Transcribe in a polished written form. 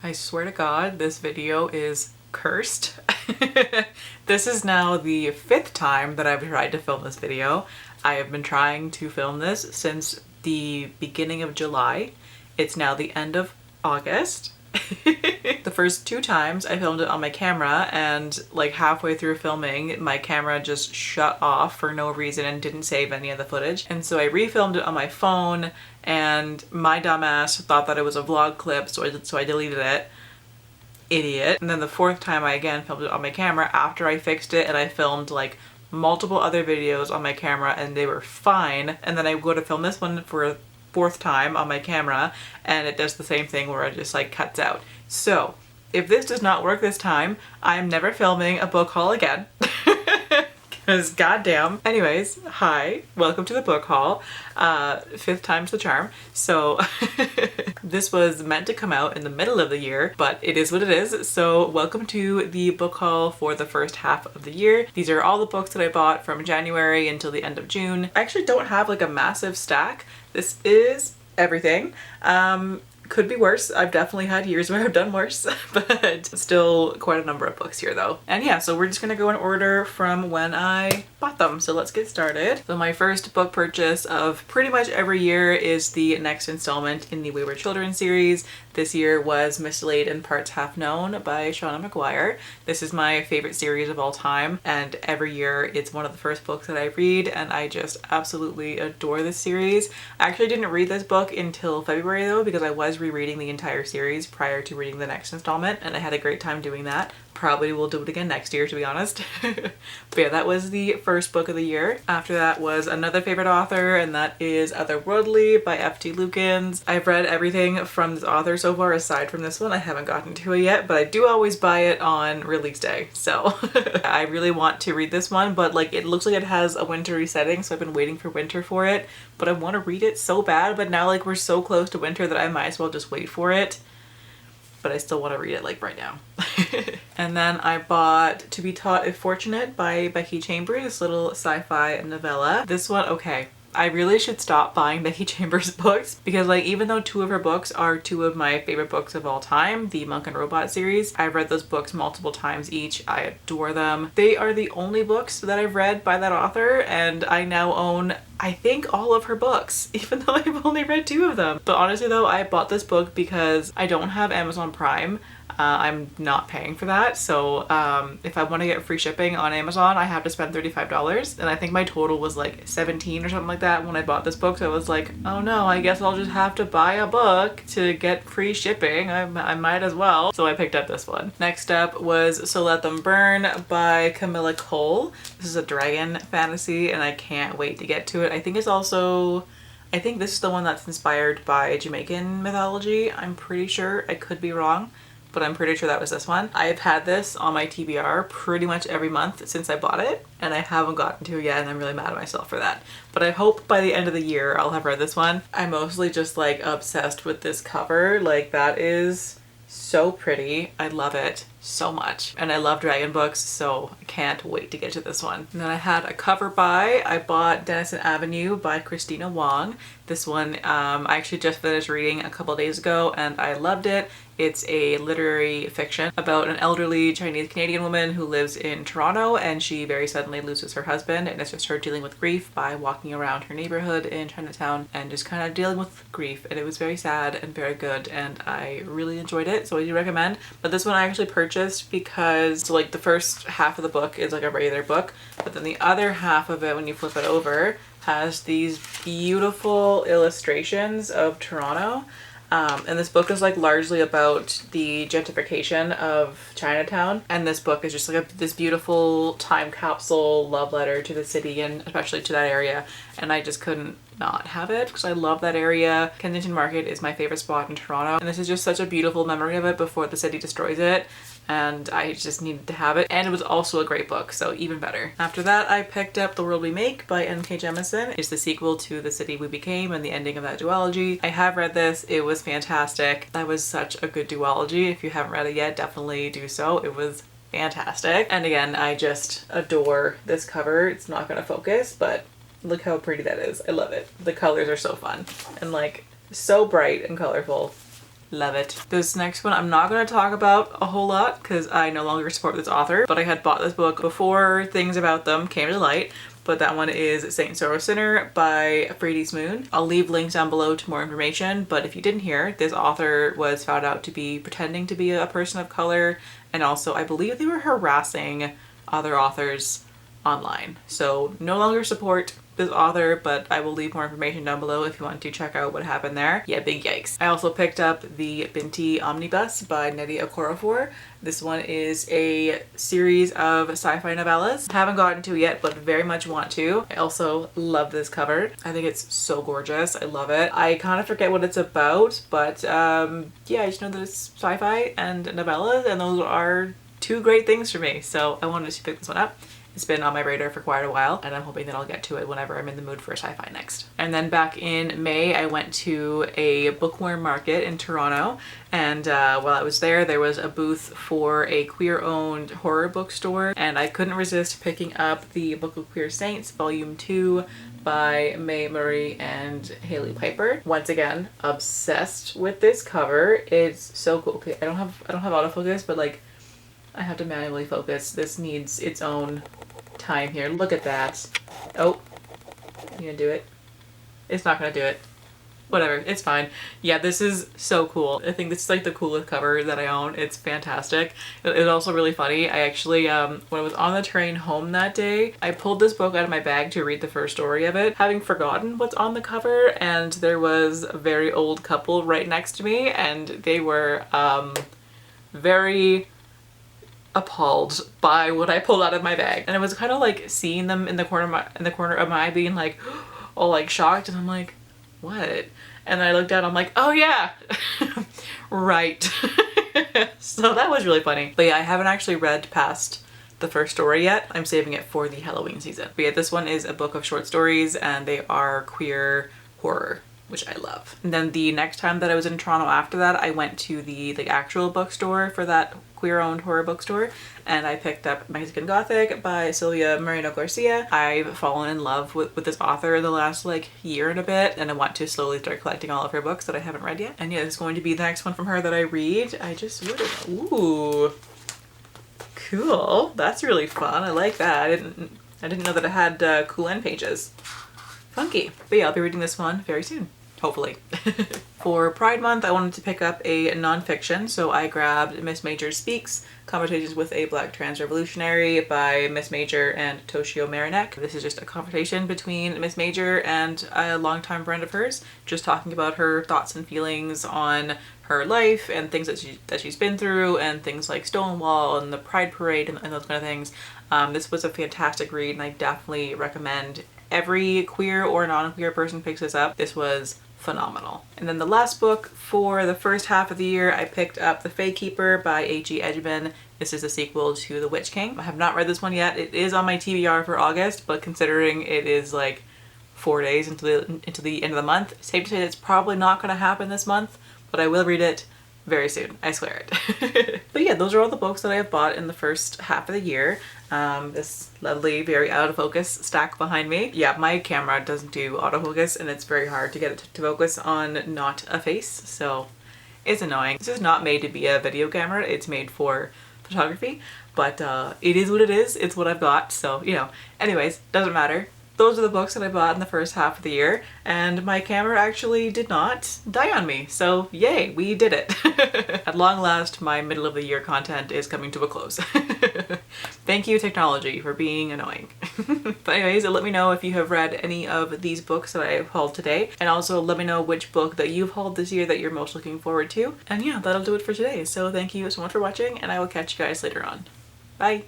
I swear to God, this video is cursed. This is now the 5th time that I've tried to film this video. I have been trying to film this since the beginning of July. It's now the end of August. The first 2 times I filmed it on my camera, and like halfway through filming my camera just shut off for no reason and didn't save any of the footage, and so I refilmed it on my phone, and my dumbass thought that it was a vlog clip, so I deleted it. Idiot. And then the 4th time I again filmed it on my camera after I fixed it, and I filmed like multiple other videos on my camera and they were fine, and then I go to film this one for a 4th time on my camera and it does the same thing where it just like cuts out. So if this does not work this time, I'm never filming a book haul again. Because goddamn. Anyways, hi, welcome to the book haul. 5th time's the charm. So this was meant to come out in the middle of the year, but it is what it is. So welcome to the book haul for the first half of the year. These are all the books that I bought from January until the end of June. I actually don't have like a massive stack. This is everything. Could be worse. I've definitely had years where I've done worse, but still quite a number of books here though. And yeah, so we're just gonna go in order from when I bought them. So let's get started. So my first book purchase of pretty much every year is the next installment in the Wayward Children series. This year was Mislaid in Parts Half Known by Shauna McGuire. This is my favorite series of all time, and every year it's one of the first books that I read, and I just absolutely adore this series. I actually didn't read this book until February though, because I was rereading the entire series prior to reading the next installment, and I had a great time doing that. Probably will do it again next year, to be honest. But yeah, that was the first book of the year. After that was another favorite author, and that is Otherworldly by F.T. Lukens. I've read everything from this author so far aside from this one. I haven't gotten to it yet, but I do always buy it on release day. So I really want to read this one, but like it looks like it has a wintry setting, so I've been waiting for winter for it, but I want to read it so bad, but now like we're so close to winter that I might as well just wait for it. But I still want to read it like right now. And then I bought To Be Taught If Fortunate by Becky Chambers, this little sci-fi novella. This one, okay, I really should stop buying Becky Chambers books, because like even though 2 of her books are 2 of my favorite books of all time, the Monk and Robot series, I've read those books multiple times each. I adore them. They are the only books that I've read by that author, and I now own I think all of her books, even though I've only read 2 of them. But honestly though, I bought this book because I don't have Amazon Prime. I'm not paying for that, so if I want to get free shipping on Amazon, I have to spend $35, and I think my total was like 17 or something like that when I bought this book, so I was like, oh no, I guess I'll just have to buy a book to get free shipping. I might as well. So I picked up this one. Next up was So Let Them Burn by Camilla Cole. This is a dragon fantasy, and I can't wait to get to it. I think this is the one that's inspired by Jamaican mythology. I'm pretty sure. I could be wrong, but I'm pretty sure that was this one. I've had this on my TBR pretty much every month since I bought it, and I haven't gotten to it yet, and I'm really mad at myself for that. But I hope by the end of the year I'll have read this one. I'm mostly just like obsessed with this cover. Like that is so pretty. I love it so much, and I love dragon books, so I can't wait to get to this one. And then I had a cover buy. I bought Denison Avenue by Christina Wong. This one I actually just finished reading a couple days ago, and I loved it. It's a literary fiction about an elderly Chinese Canadian woman who lives in Toronto, and she very suddenly loses her husband, and it's just her dealing with grief by walking around her neighborhood in Chinatown and just kind of dealing with grief. And it was very sad and very good, and I really enjoyed it, so I do recommend. But this one I actually purchased because so like the first half of the book is like a regular book, but then the other half of it, when you flip it over, has these beautiful illustrations of Toronto. And this book is like largely about the gentrification of Chinatown, and this book is just like this beautiful time capsule love letter to the city, and especially to that area, and I just couldn't not have it because I love that area. Kensington Market is my favorite spot in Toronto, and this is just such a beautiful memory of it before the city destroys it, and I just needed to have it. And it was also a great book, so even better. After that, I picked up The World We Make by N.K. Jemisin. It's the sequel to The City We Became and the ending of that duology. I have read this. It was fantastic. That was such a good duology. If you haven't read it yet, definitely do so. It was fantastic. And again, I just adore this cover. It's not gonna focus, but look how pretty that is. I love it. The colors are so fun and like so bright and colorful. Love it. This next one I'm not going to talk about a whole lot because I no longer support this author, but I had bought this book before things about them came to light. But that one is Saint Sorrow Sinner by Freydis Moon. I'll leave links down below to more information, but if you didn't hear, this author was found out to be pretending to be a person of color, and also I believe they were harassing other authors online. So no longer support this author, but I will leave more information down below if you want to check out what happened there. Yeah, big yikes. I also picked up the Binti Omnibus by Nnedi Okorafor. This one is a series of sci-fi novellas. Haven't gotten to it yet, but very much want to. I also love this cover. I think it's so gorgeous. I love it. I kind of forget what it's about, but yeah, I just know that it's sci-fi and novellas, and those are two great things for me. So I wanted to pick this one up. It's been on my radar for quite a while, and I'm hoping that I'll get to it whenever I'm in the mood for sci-fi next. And then back in May, I went to a bookworm market in Toronto, and while I was there, there was a booth for a queer-owned horror bookstore, and I couldn't resist picking up the Book of Queer Saints, Volume 2 by Mae Murray and Hailey Piper. Once again, obsessed with this cover. It's so cool. Okay, I don't have autofocus, but like, I have to manually focus. This needs its own time here. Look at that. Oh, you gonna do it? It's not gonna do it. Whatever, it's fine. Yeah, this is so cool. I think this is like the coolest cover that I own. It's fantastic. It's also really funny. I actually, when I was on the train home that day, I pulled this book out of my bag to read the first story of it, having forgotten what's on the cover, and there was a very old couple right next to me, and they were very appalled by what I pulled out of my bag. And I was kind of like seeing them in the corner of my eye, being like all like shocked, and I'm like, what? And I looked down, I'm like, oh yeah, right. So that was really funny. But yeah, I haven't actually read past the first story yet. I'm saving it for the Halloween season. But yeah, this one is a book of short stories, and they are queer horror, which I love. And then the next time that I was in Toronto after that, I went to the actual bookstore for that queer-owned horror bookstore, and I picked up Mexican Gothic by Silvia Moreno Garcia. I've fallen in love with this author the last like year and a bit, and I want to slowly start collecting all of her books that I haven't read yet. And yeah, this is going to be the next one from her that I read. I just would have, ooh, cool. That's really fun. I like that. I didn't know that it had cool end pages. Funky. But yeah, I'll be reading this one very soon. Hopefully. For Pride Month, I wanted to pick up a nonfiction, so I grabbed Miss Major Speaks, Conversations with a Black Trans Revolutionary by Miss Major and Toshio Marinek. This is just a conversation between Miss Major and a longtime friend of hers, just talking about her thoughts and feelings on her life and things that she's been through, and things like Stonewall and the Pride Parade and those kind of things. This was a fantastic read, and I definitely recommend every queer or non-queer person picks this up. This was phenomenal. And then the last book for the first half of the year, I picked up The Fae Keeper by H.E. Edgman. This is a sequel to The Witch King. I have not read this one yet. It is on my TBR for August, but considering it is like 4 days into the end of the month, safe to say it's probably not going to happen this month, but I will read it very soon, I swear it. But yeah, those are all the books that I have bought in the first half of the year. This lovely, very out of focus stack behind me. Yeah, my camera doesn't do autofocus, and it's very hard to get it to focus on not a face, so it's annoying. This is not made to be a video camera, it's made for photography, but it is what it is. It's what I've got, so you know. Anyways, doesn't matter. Those are the books that I bought in the first half of the year, and my camera actually did not die on me, so yay, we did it. At long last, my middle of the year content is coming to a close. Thank you, technology, for being annoying. But anyways, let me know if you have read any of these books that I have hauled today, and also let me know which book that you've hauled this year that you're most looking forward to. And yeah, that'll do it for today, so thank you so much for watching, and I will catch you guys later on. Bye!